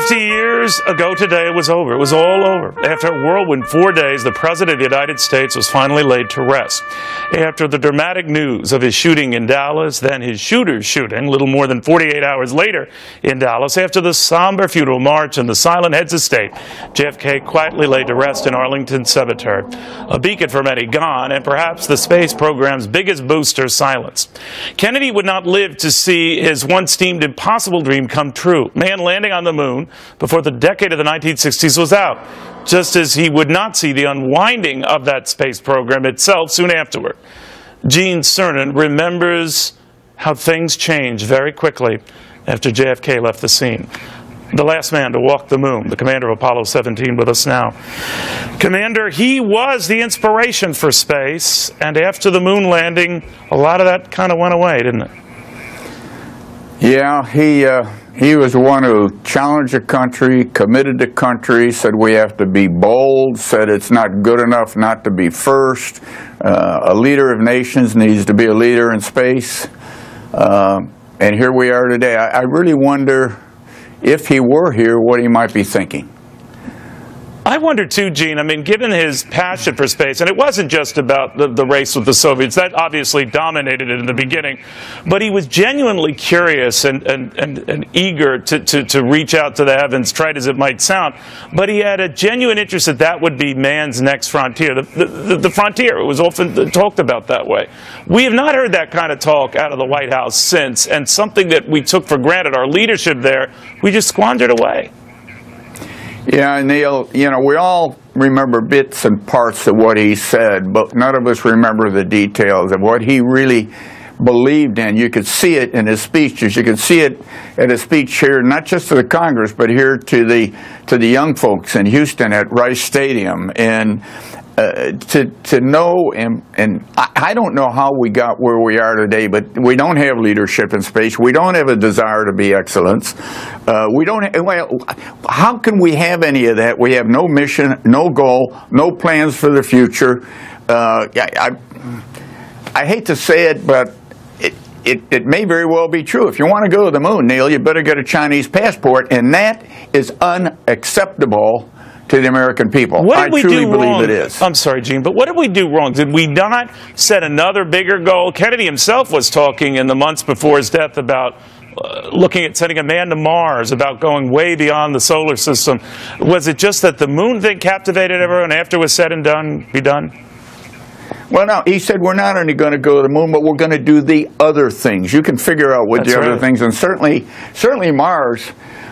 50 years ago today, it was over. It was all over. After a whirlwind 4 days, the President of the United States was finally laid to rest. After the dramatic news of his shooting in Dallas, then his shooter's shooting, little more than 48 hours later in Dallas, after the somber funeral march and the silent heads of state, JFK quietly laid to rest in Arlington Cemetery. A beacon for many gone, and perhaps the space program's biggest booster silenced. Kennedy would not live to see his once deemed impossible dream come true. Man landing on the moon before the decade of the 1960s was out, just as he would not see the unwinding of that space program itself soon afterward. Gene Cernan remembers how things changed very quickly after JFK left the scene. The last man to walk the moon, the commander of Apollo 17 with us now. Commander, he was the inspiration for space, and after the moon landing, a lot of that kind of went away, didn't it? Yeah, he was the one who challenged the country, committed the country, said we have to be bold, said it's not good enough not to be first. A leader of nations needs to be a leader in space. And here we are today. I really wonder if he were here, what he might be thinking. I wonder too, Gene, I mean, given his passion for space, and it wasn't just about the race with the Soviets, that obviously dominated it in the beginning, but he was genuinely curious and eager to reach out to the heavens, trite as it might sound, but he had a genuine interest that would be man's next frontier, the frontier. It was often talked about that way. We have not heard that kind of talk out of the White House since, and something that we took for granted, our leadership there, we just squandered away. Yeah, Neil, you know, we all remember bits and parts of what he said, but none of us remember the details of what he really believed in. You could see it in his speeches. You could see it at his speech here, not just to the Congress, but here to the young folks in Houston at Rice Stadium. And to know, and I don't know how we got where we are today, but we don't have leadership in space. We don't have a desire to be excellence. We don't. Well, how can we have any of that? We have no mission, no goal, no plans for the future. I hate to say it, but it may very well be true. If you want to go to the moon, Neil, you better get a Chinese passport, and that is unacceptable to the American people. I truly believe it is. I'm sorry, Gene, but what did we do wrong? Did we not set another bigger goal? Kennedy himself was talking in the months before his death about looking at sending a man to Mars, about going way beyond the solar system. Was it just that the moon thing captivated everyone after it was said and done, be done? Well, no, he said we're not only going to go to the moon, but we're going to do the other things. You can figure out what the other things, and certainly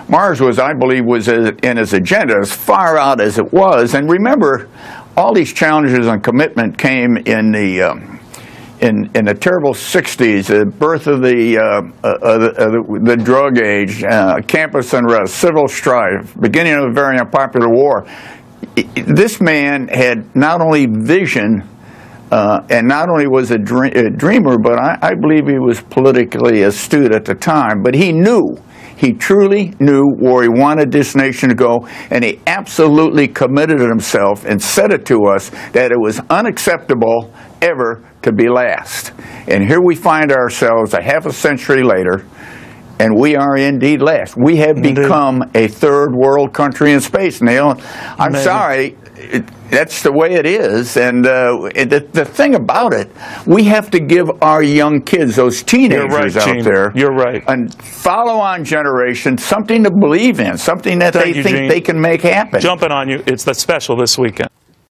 Mars was, I believe, was in his agenda as far out as it was. And remember, all these challenges and commitment came in the terrible '60s, the birth of the drug age, campus unrest, civil strife, beginning of a very unpopular war. This man had not only vision, and not only was a dreamer, but I believe he was politically astute at the time, but he knew. He truly knew where he wanted this nation to go, and he absolutely committed himself and said it to us that it was unacceptable ever to be last. And here we find ourselves a half a century later, and we are indeed last. We have become a third world country in space, Neil. I'm sorry. That's the way it is, and the thing about it, we have to give our young kids, those teenagers out there, a follow-on generation, something to believe in, something that they think they can make happen. Jumping on you, it's the special this weekend.